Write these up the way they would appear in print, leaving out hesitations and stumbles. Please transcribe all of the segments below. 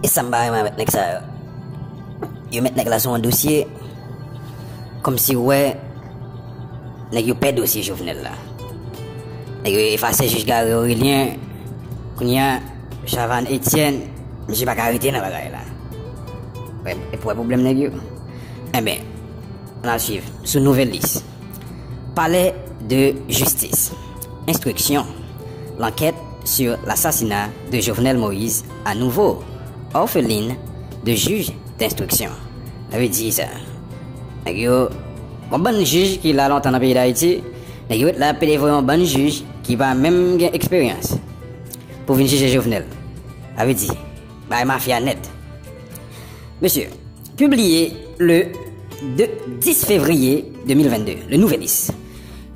Et ça me barre avec ça. Ils mettent là sur un dossier comme si ouais, ils pas dossier Jovenel là. Ils effacent juge Gary Aurélien, Kounia, Chavan Etienne, mais j'ai pas arrêté dans la bagaille là. Ouais, et pour le problème nèg eh bien, on va suivre sous nouvelle liste. Palais de justice. Instruction. L'enquête sur l'assassinat de Jovenel Moïse, à nouveau orpheline de juge d'instruction. Ça veut dire ça. Un bon juge qui l'a longtemps dans le pays d'Haïti, il a appelé un bon juge qui va même avoir expérience pour venir juger Jovenel. Ça veut dire, bah, mafia net. Monsieur, publié le 10 février 2022, le Nouvelliste.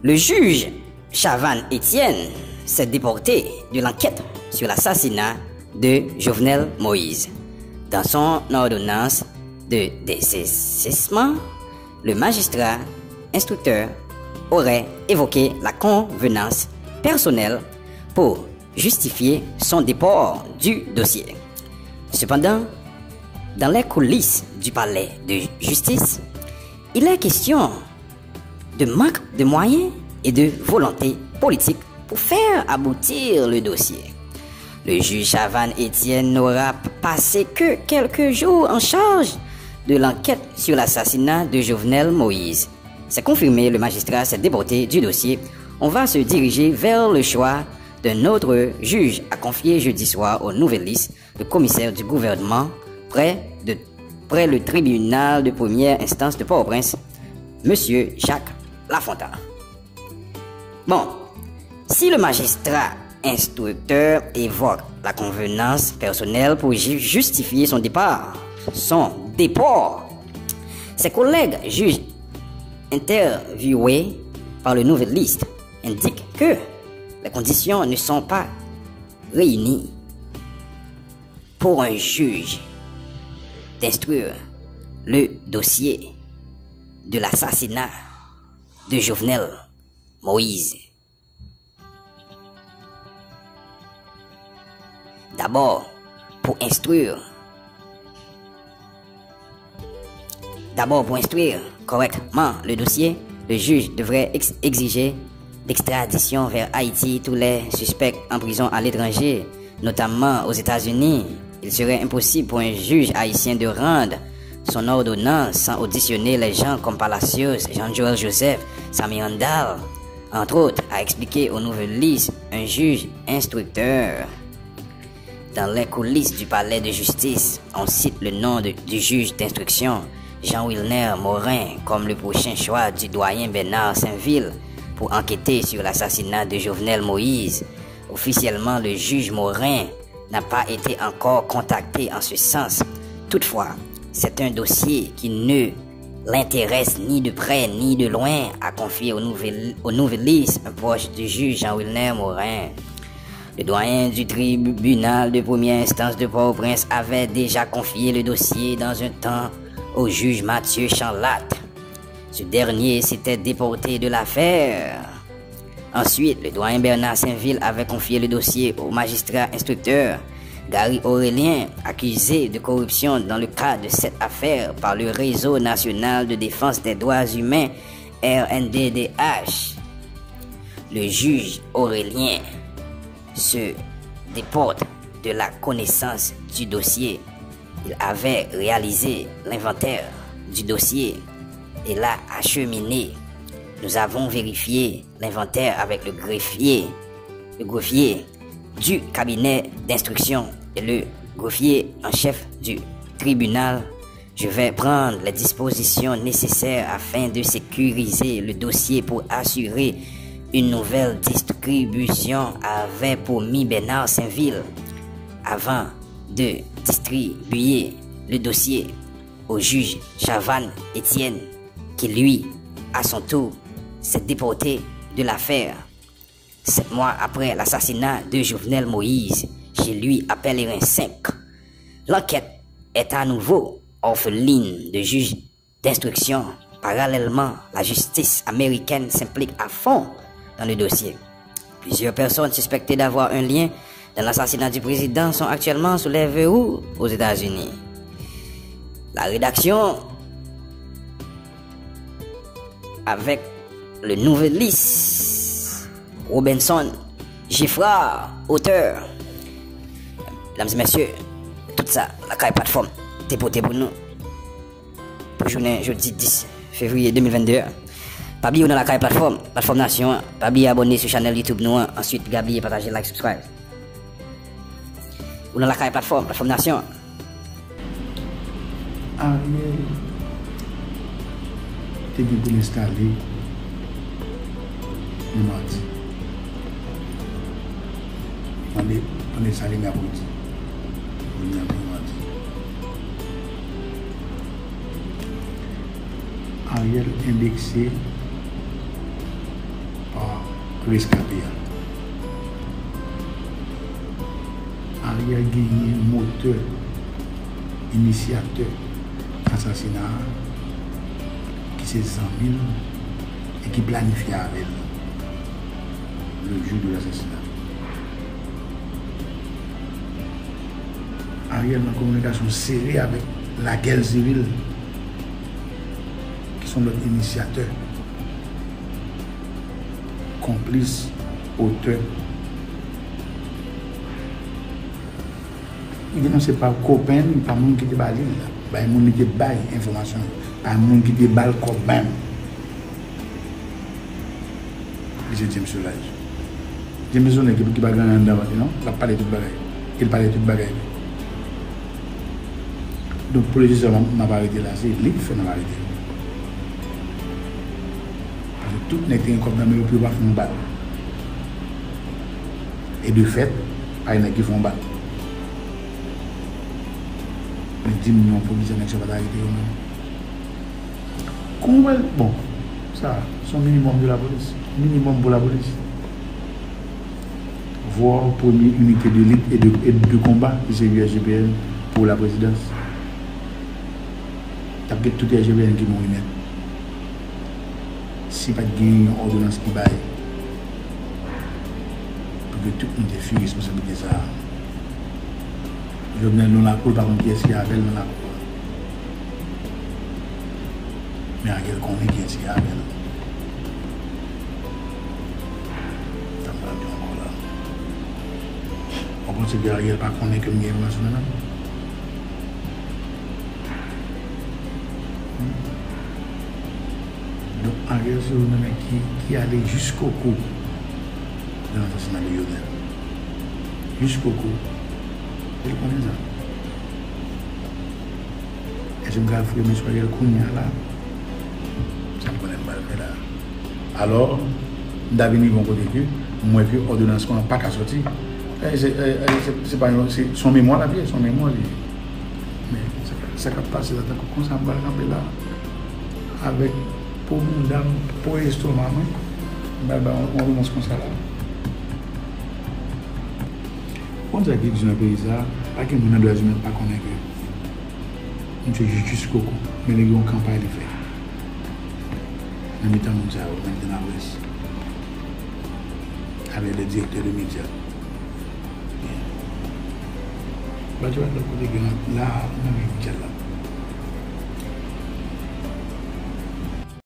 Le juge Chavan Etienne s'est déporté de l'enquête sur l'assassinat de Jovenel Moïse. Dans son ordonnance de dessaisissement, le magistrat instructeur aurait évoqué la convenance personnelle pour justifier son déport du dossier. Cependant, dans les coulisses du palais de justice, il est question de manque de moyens et de volonté politique pour faire aboutir le dossier. Le juge Chavan Etienne n'aura passé que quelques jours en charge de l'enquête sur l'assassinat de Jovenel Moïse. C'est confirmé, le magistrat s'est déporté du dossier. On va se diriger vers le choix d'un autre juge à confier jeudi soir au Nouvelliste, le commissaire du gouvernement près le tribunal de première instance de Port-au-Prince, Monsieur Jacques Lafontaine. Bon, si le magistrat instructeur évoque la convenance personnelle pour justifier son départ, ses collègues juges interviewés par le Nouvelliste indiquent que les conditions ne sont pas réunies pour un juge d'instruire le dossier de l'assassinat de Jovenel Moïse. D'abord, pour instruire correctement le dossier, le juge devrait exiger l'extradition vers Haïti tous les suspects en prison à l'étranger, notamment aux États-Unis. Il serait impossible pour un juge haïtien de rendre son ordonnance sans auditionner les gens comme Palacios, Jean-Joël Joseph, Samir Andal, entre autres, a expliqué au Nouvelliste un juge instructeur. Dans les coulisses du palais de justice, on cite le nom du juge d'instruction, Jean-Wilner Morin, comme le prochain choix du doyen Bernard Saint-Ville pour enquêter sur l'assassinat de Jovenel Moïse. Officiellement, le juge Morin n'a pas été encore contacté en ce sens. Toutefois, c'est un dossier qui ne l'intéresse ni de près ni de loin, a confié au Nouvelliste un proche du juge Jean-Wilner Morin. Le doyen du tribunal de première instance de Port-au-Prince avait déjà confié le dossier dans un temps au juge Mathieu Chanlat. Ce dernier s'était déporté de l'affaire. Ensuite, le doyen Bernard Saint-Ville avait confié le dossier au magistrat instructeur Gary Aurélien, accusé de corruption dans le cadre de cette affaire par le Réseau national de défense des droits humains, RNDDH. Le juge Aurélien se déporte de la connaissance du dossier. Il avait réalisé l'inventaire du dossier et l'a acheminé. Nous avons vérifié l'inventaire avec le greffier du cabinet d'instruction et le greffier en chef du tribunal. Je vais prendre les dispositions nécessaires afin de sécuriser le dossier pour assurer une nouvelle distribution, avait promis Bernard Saint-Ville avant de distribuer le dossier au juge Chavan Etienne, qui lui, à son tour, s'est déporté de l'affaire. 7 mois après l'assassinat de Jovenel Moïse, chez lui à Pèlerin 5. L'enquête est à nouveau orpheline de juges d'instruction. Parallèlement, la justice américaine s'implique à fond dans le dossier. Plusieurs personnes suspectées d'avoir un lien de l'assassinat du président sont actuellement sous les verrous aux États-Unis. La rédaction, avec le nouvelliste Robinson Giffard, auteur, mesdames et messieurs, tout ça, la caille plateforme, t'es pour nous. Pour journée jeudi 10 février 2022. Pas oublier dans la caille plateforme Nation. Pas oublier abonner sur la chaîne YouTube nous. Ensuite, gablier, partager, like, subscribe. Ou dans la caille plateforme Nation. Ariel, tu peux l'installer le mardi. On est installé mercredi. On est mardi. Ariel indexé par rescapé. Ariel gagné moteur, initiateur, assassinat, qui s'est 100 000 et qui planifie avec le jour de l'assassinat. Ariel a une communication serrée avec la guerre civile, qui sont leurs initiateurs, complices, auteurs. Il ne sait pas copain, pas monde qui te balise, pas monde qui te baille information, pas monde qui te balle comme même. C'est James Solage. James Solage qui va gagner en avant, non? Il va parler de tout bagaille. Il parle de tout bagaille. Donc pour le juge, m'a pas arrêté là, c'est lui qui fait m'a arrêté. Parce que tout n'est qu'un comme dans le plus bas font balle. Et de fait, il y en a qui font balle. 10 millions pour les années que ça va arrêter. Bon, ça, c'est un minimum de la police. Minimum pour la police. Voir première unité d'élite et de combat qui c'est l'USGPN pour la présidence. T'as peut-être tout les GPN qui vont remettre. Si pas de gain, ordonnance qui baille. Pour que tout le monde ait fait responsabilité ça. Je venais dans la cour, par contre, qui est-ce qui appelle dans la cour. Mais à quel qu'on est qui est-ce qui appelle. Ça me va bien encore là. On pense que Ariel pas qu'on est comme il est maintenant. Donc Ariel c'est un mec qui allait jusqu'au cou dans l'assassinat de Lionel. Jusqu'au cou. Il connaît ça. Et je me garde que M. Ariel Kounia là, ça me connaît pas le là. Alors, d'avenir vont côté que, moi que ordonnance qu'on n'a pas qu'à sortir. C'est pas son mémoire la vie, son mémoire. Mais ça qui passe là, comme ça, on va camper là, avec pour une dame, pour l'estomac, on commence comme ça là. Quand on a dit que dans le pays, pas que nous ne devons pas connaître que nous sommes jusqu'au cou, mais nous avons une campagne de fait. Nous mettons nous dans l'Ouest avec les directeurs de médias. Tu vois, le côté là, on a mis là.